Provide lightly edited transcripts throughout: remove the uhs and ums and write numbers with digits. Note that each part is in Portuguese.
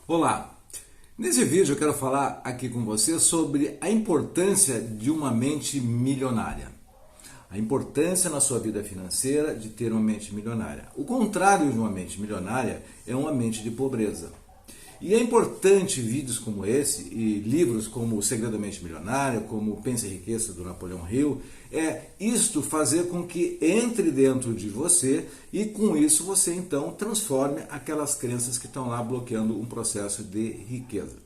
Olá! Nesse vídeo eu quero falar aqui com você sobre a importância de uma mente milionária. A importância na sua vida financeira de ter uma mente milionária. O contrário de uma mente milionária é uma mente de pobreza. E é importante vídeos como esse e livros como O Segredo da Mente Milionária, como Pense em Riqueza do Napoleão Hill, isto fazer com que entre dentro de você e com isso você então transforme aquelas crenças que estão lá bloqueando um processo de riqueza.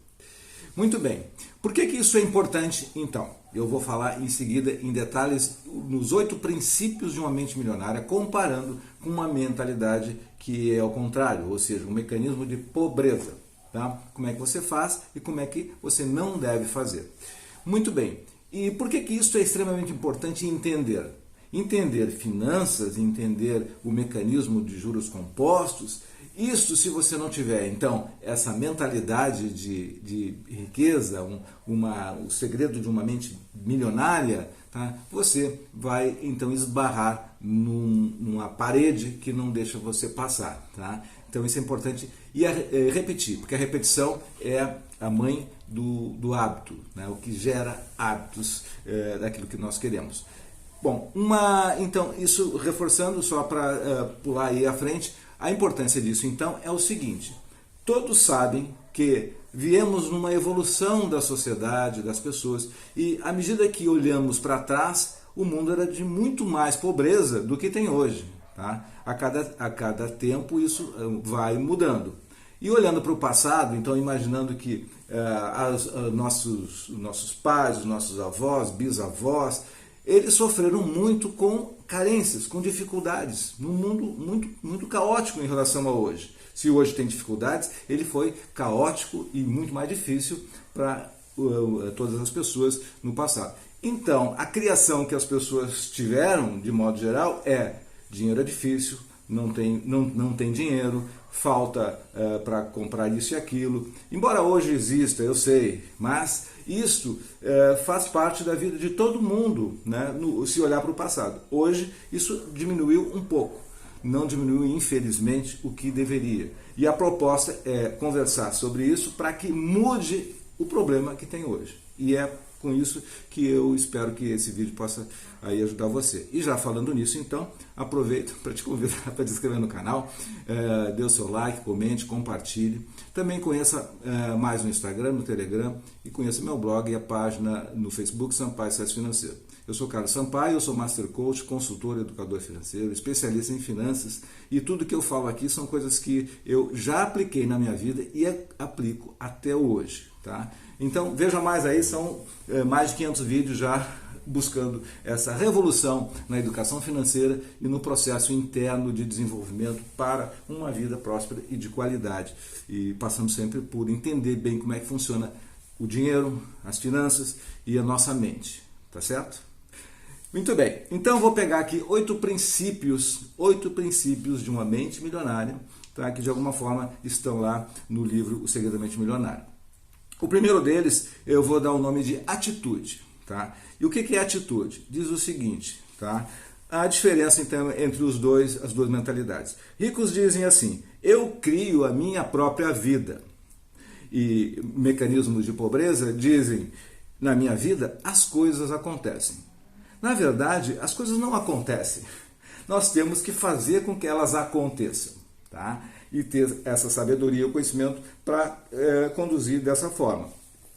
Muito bem, por que isso é importante então? Eu vou falar em seguida em detalhes nos 8 princípios de uma mente milionária, comparando com uma mentalidade que é ao contrário, ou seja, um mecanismo de pobreza. Tá? Como é que você faz e como é que você não deve fazer. Muito bem, e por que isso é extremamente importante entender? Entender finanças, entender o mecanismo de juros compostos, isso se você não tiver, então, essa mentalidade de riqueza, o segredo de uma mente milionária, tá? Você vai, então, esbarrar numa parede que não deixa você passar. Tá? Então, isso é importante. E repetir, porque a repetição é a mãe do hábito, né? O que gera hábitos daquilo que nós queremos. Bom, então, isso reforçando, só para pular aí à frente, a importância disso, então, é o seguinte: todos sabem que viemos numa evolução da sociedade, das pessoas, e à medida que olhamos para trás, o mundo era de muito mais pobreza do que tem hoje. Tá? A cada tempo isso vai mudando. E olhando para o passado, então imaginando que nossos pais, os nossos avós, bisavós, eles sofreram muito com carências, com dificuldades, num mundo muito caótico em relação a hoje. Se hoje tem dificuldades, ele foi caótico e muito mais difícil para todas as pessoas no passado. Então, a criação que as pessoas tiveram, de modo geral, dinheiro é difícil, não tem dinheiro, falta para comprar isso e aquilo. Embora hoje exista, eu sei, mas isto faz parte da vida de todo mundo, né? Se olhar para o passado. Hoje isso diminuiu um pouco, não diminuiu infelizmente o que deveria. E a proposta é conversar sobre isso para que mude o problema que tem hoje. E é com isso que eu espero que esse vídeo possa aí ajudar você. E já falando nisso, então, aproveito para te convidar para te inscrever no canal, dê o seu like, comente, compartilhe. Também conheça mais no Instagram, no Telegram e conheça meu blog e a página no Facebook Sampaio Sucesso Financeiro. Eu sou Carlos Sampaio, eu sou Master Coach, consultor, educador financeiro, especialista em finanças e tudo que eu falo aqui são coisas que eu já apliquei na minha vida e aplico até hoje. Tá? Então veja mais aí, são mais de 500 vídeos já buscando essa revolução na educação financeira e no processo interno de desenvolvimento para uma vida próspera e de qualidade. E passando sempre por entender bem como é que funciona o dinheiro, as finanças e a nossa mente. Tá certo? Muito bem, então vou pegar aqui 8 princípios de uma mente milionária, tá? Que de alguma forma estão lá no livro O Segredo da Mente Milionária. O primeiro deles eu vou dar o nome de atitude. Tá? E o que é atitude? Diz o seguinte, tá? A diferença então entre as duas mentalidades. Ricos dizem assim: eu crio a minha própria vida. E mecanismos de pobreza dizem: na minha vida as coisas acontecem. Na verdade, as coisas não acontecem. Nós temos que fazer com que elas aconteçam. Tá? E ter essa sabedoria e conhecimento para conduzir dessa forma,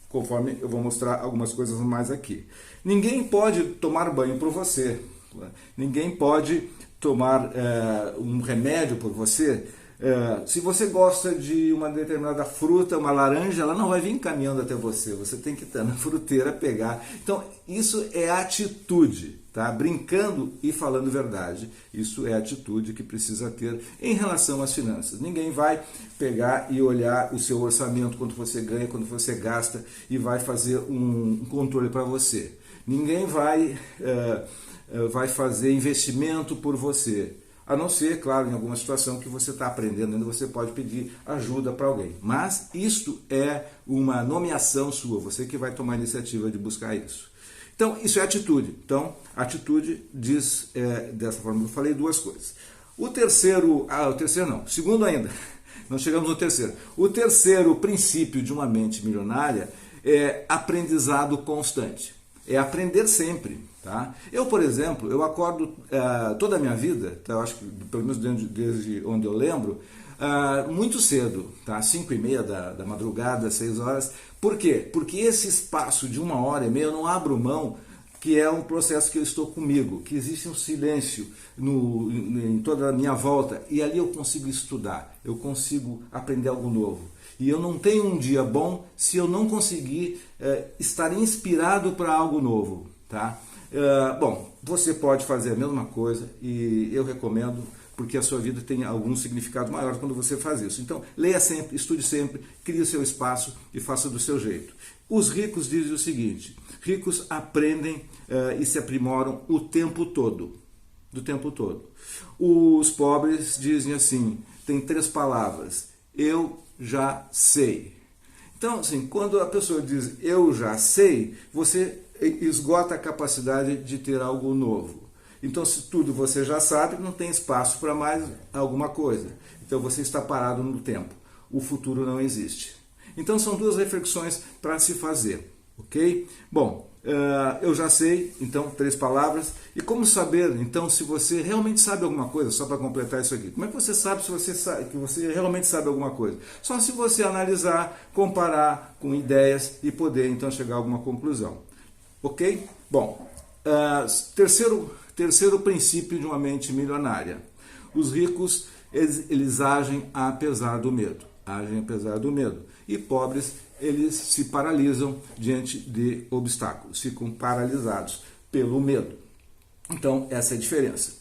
conforme eu vou mostrar algumas coisas mais aqui. Ninguém pode tomar banho por você, ninguém pode tomar um remédio por você. Se você gosta de uma determinada fruta, uma laranja, ela não vai vir caminhando até você, você tem que estar na fruteira pegar. Então isso é atitude. Tá? Brincando e falando verdade, isso é a atitude que precisa ter em relação às finanças. Ninguém vai pegar e olhar o seu orçamento, quanto você ganha, quanto você gasta e vai fazer um controle para você. Ninguém vai fazer investimento por você. A não ser, claro, em alguma situação que você está aprendendo, ainda você pode pedir ajuda para alguém. Mas isto é uma nomeação sua, você que vai tomar a iniciativa de buscar isso. Então, isso é atitude. Então, atitude diz, dessa forma que eu falei, 2 coisas. O segundo ainda, Nós chegamos no terceiro. O terceiro princípio de uma mente milionária é aprendizado constante. É aprender sempre. Tá? Eu, por exemplo, eu acordo toda a minha vida, tá? Eu acho que pelo menos desde onde eu lembro, muito cedo, tá? 5h30 da madrugada, 6 horas. Por quê? Porque esse espaço de 1h30 eu não abro mão, que é um processo que eu estou comigo, que existe um silêncio em toda a minha volta, e ali eu consigo estudar, eu consigo aprender algo novo. E eu não tenho um dia bom se eu não conseguir estar inspirado para algo novo. Tá? Bom, você pode fazer a mesma coisa e eu recomendo, porque a sua vida tem algum significado maior quando você faz isso. Então, leia sempre, estude sempre, crie o seu espaço e faça do seu jeito. Os ricos dizem o seguinte: ricos aprendem e se aprimoram o tempo todo. Do tempo todo. Os pobres dizem assim, tem 3 palavras: eu já sei. Então, assim, quando a pessoa diz eu já sei, você esgota a capacidade de ter algo novo. Então, se tudo você já sabe, não tem espaço para mais alguma coisa. Então, você está parado no tempo. O futuro não existe. Então, são 2 reflexões para se fazer, ok? Bom, eu já sei, então, 3 palavras. E como saber, então, se você realmente sabe alguma coisa, só para completar isso aqui. Como é que você sabe se você sabe, que você realmente sabe alguma coisa? Só se você analisar, comparar com ideias e poder, então, chegar a alguma conclusão. Ok? Bom, terceiro princípio de uma mente milionária. Os ricos, eles agem apesar do medo. Agem apesar do medo. E pobres, eles se paralisam diante de obstáculos. Ficam paralisados pelo medo. Então, essa é a diferença.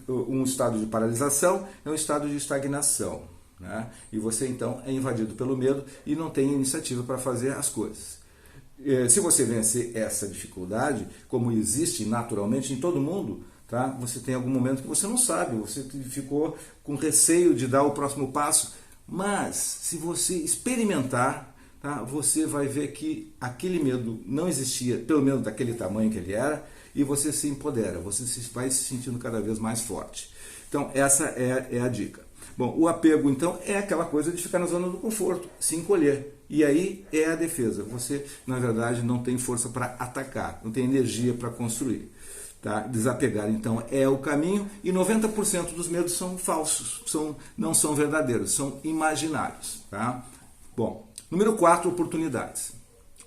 Um estado de paralisação é um estado de estagnação. Né? E você, então, é invadido pelo medo e não tem iniciativa para fazer as coisas. Se você vencer essa dificuldade, como existe naturalmente em todo mundo, tá? Você tem algum momento que você não sabe, você ficou com receio de dar o próximo passo, mas se você experimentar, tá? Você vai ver que aquele medo não existia, pelo menos daquele tamanho que ele era, e você se empodera, você vai se sentindo cada vez mais forte. Então essa é a dica. Bom, o apego então é aquela coisa de ficar na zona do conforto, se encolher. E aí é a defesa. Você, na verdade, não tem força para atacar, não tem energia para construir. Tá? Desapegar, então, é o caminho. E 90% dos medos são falsos, não são verdadeiros, são imaginários. Tá? Bom, número 4, oportunidades.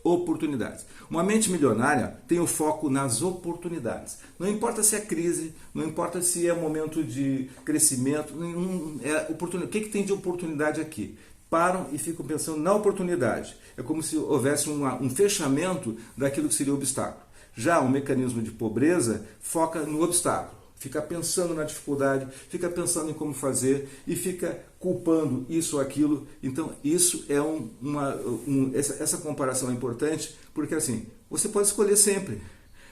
Oportunidades. Uma mente milionária tem o foco nas oportunidades. Não importa se é crise, não importa se é momento de crescimento, o que tem de oportunidade aqui? Param e ficam pensando na oportunidade. É como se houvesse um fechamento daquilo que seria o obstáculo. Já o mecanismo de pobreza foca no obstáculo. Fica pensando na dificuldade, fica pensando em como fazer e fica culpando isso ou aquilo. Então, isso é essa comparação é importante porque assim, você pode escolher sempre.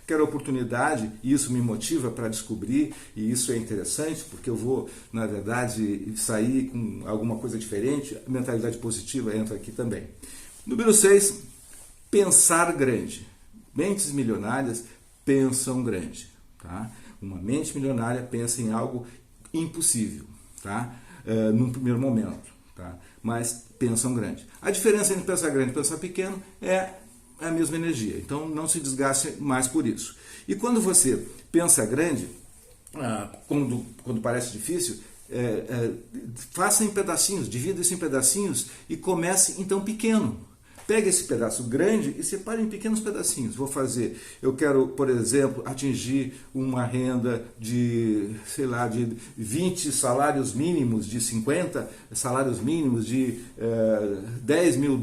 Quero oportunidade e isso me motiva para descobrir e isso é interessante porque eu vou, na verdade, sair com alguma coisa diferente. A mentalidade positiva entra aqui também. Número 6, pensar grande. Mentes milionárias pensam grande. Tá? Uma mente milionária pensa em algo impossível, tá? Num primeiro momento. Tá? Mas pensam grande. A diferença entre pensar grande e pensar pequeno é a mesma energia, então não se desgaste mais por isso. E quando você pensa grande, quando parece difícil, faça em pedacinhos, divida isso em pedacinhos e comece então pequeno. Pega esse pedaço grande e separe em pequenos pedacinhos. Eu quero, por exemplo, atingir uma renda de, sei lá, de 20 salários mínimos, de 50 salários mínimos, de $10 mil.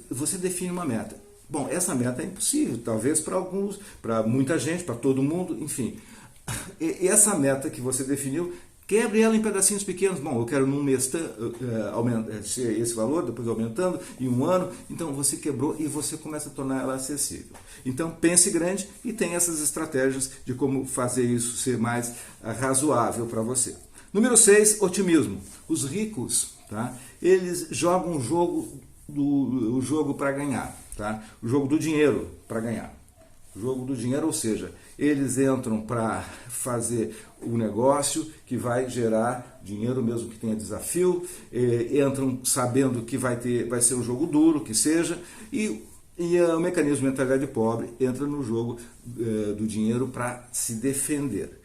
Você define uma meta. Bom, essa meta é impossível, talvez para alguns, para muita gente, para todo mundo, enfim. E essa meta que você definiu, quebre ela em pedacinhos pequenos. Bom, eu quero num mês ser esse valor, depois aumentando, em um ano. Então você quebrou e você começa a tornar ela acessível. Então pense grande e tem essas estratégias de como fazer isso ser mais razoável para você. Número 6, otimismo. Os ricos, tá? Eles jogam o jogo para ganhar. Tá? O jogo do dinheiro para ganhar. Jogo do dinheiro, ou seja, eles entram para fazer o negócio que vai gerar dinheiro, mesmo que tenha desafio, entram sabendo que vai ser um jogo duro, que seja, e o mecanismo de mentalidade pobre entra no jogo do dinheiro para se defender.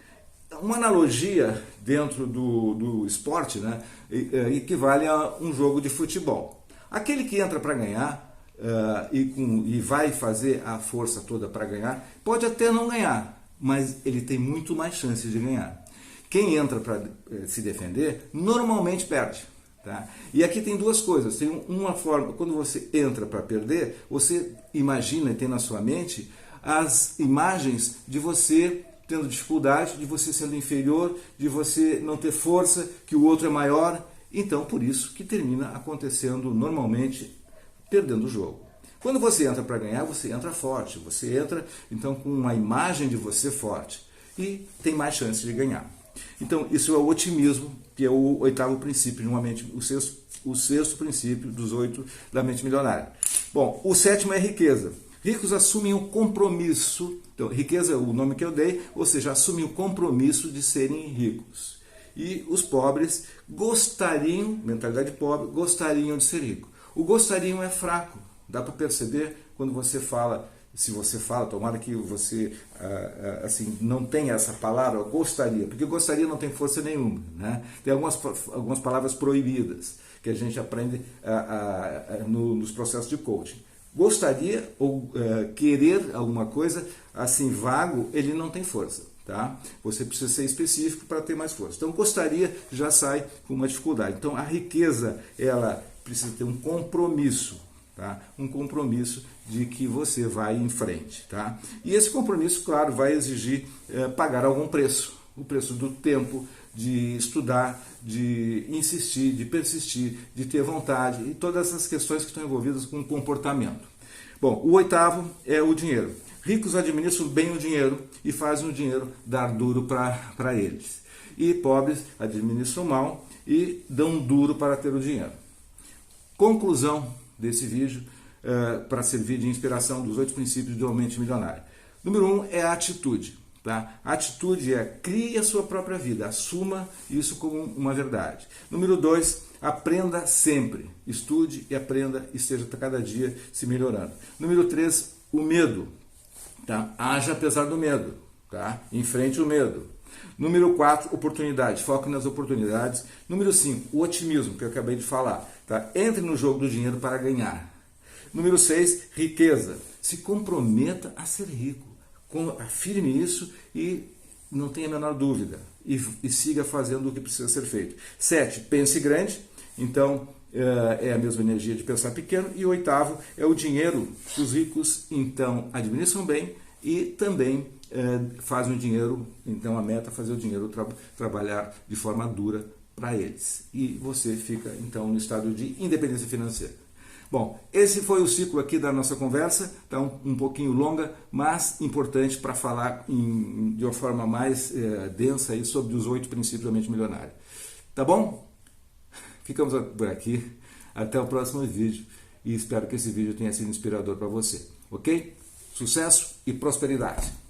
Uma analogia dentro do esporte, né, equivale a um jogo de futebol. Aquele que entra para ganhar e vai fazer a força toda para ganhar, pode até não ganhar, mas ele tem muito mais chances de ganhar. Quem entra para se defender, normalmente perde. Tá? E aqui tem duas coisas. Tem uma forma, quando você entra para perder, você imagina e tem na sua mente as imagens de você tendo dificuldade, de você sendo inferior, de você não ter força, que o outro é maior. Então, por isso que termina acontecendo normalmente perdendo o jogo. Quando você entra para ganhar, você entra forte, você entra então com uma imagem de você forte e tem mais chance de ganhar. Então, isso é o otimismo, que é o oitavo princípio, normalmente o sexto princípio dos 8 da mente milionária. Bom, o sétimo é riqueza. Ricos assumem o compromisso, então riqueza é o nome que eu dei, ou seja, assumem o compromisso de serem ricos. E os pobres gostariam, mentalidade pobre, gostariam de ser rico. O gostariam é fraco, dá para perceber quando você fala, se você fala, tomara que você assim, não tenha essa palavra, gostaria, porque gostaria não tem força nenhuma. Né? Tem algumas palavras proibidas que a gente aprende nos processos de coaching. Gostaria ou querer alguma coisa, assim, vago, ele não tem força. Tá? Você precisa ser específico para ter mais força. Então, gostaria já sai com uma dificuldade. Então, a riqueza, ela precisa ter um compromisso. Tá? Um compromisso de que você vai em frente. Tá? E esse compromisso, claro, vai exigir pagar algum preço. O preço do tempo, de estudar, de insistir, de persistir, de ter vontade e todas essas questões que estão envolvidas com o comportamento. Bom, o oitavo é o dinheiro. Ricos administram bem o dinheiro e fazem o dinheiro dar duro para eles. E pobres administram mal e dão duro para ter o dinheiro. Conclusão desse vídeo, para servir de inspiração dos 8 princípios do mente milionário. Número 1 é a atitude. Tá? A atitude é crie a sua própria vida, assuma isso como uma verdade. Número 2, aprenda sempre. Estude e aprenda e esteja cada dia se melhorando. Número 3, o medo. Tá? Haja apesar do medo. Tá? Enfrente o medo. Número 4, oportunidade. Foque nas oportunidades. Número 5, o otimismo, que eu acabei de falar. Tá? Entre no jogo do dinheiro para ganhar. Número 6, riqueza. Se comprometa a ser rico. Afirme isso e não tenha a menor dúvida. E siga fazendo o que precisa ser feito. 7, pense grande. Então, é a mesma energia de pensar pequeno. E o oitavo é o dinheiro. Os ricos, então, administram bem e também fazem o dinheiro. Então, a meta é fazer o dinheiro trabalhar de forma dura para eles. E você fica, então, no estado de independência financeira. Bom, esse foi o ciclo aqui da nossa conversa, tá um pouquinho longa, mas importante para falar de uma forma mais densa aí sobre os 8 princípios da mente milionária. Tá bom? Ficamos por aqui, até o próximo vídeo e espero que esse vídeo tenha sido inspirador para você, ok? Sucesso e prosperidade!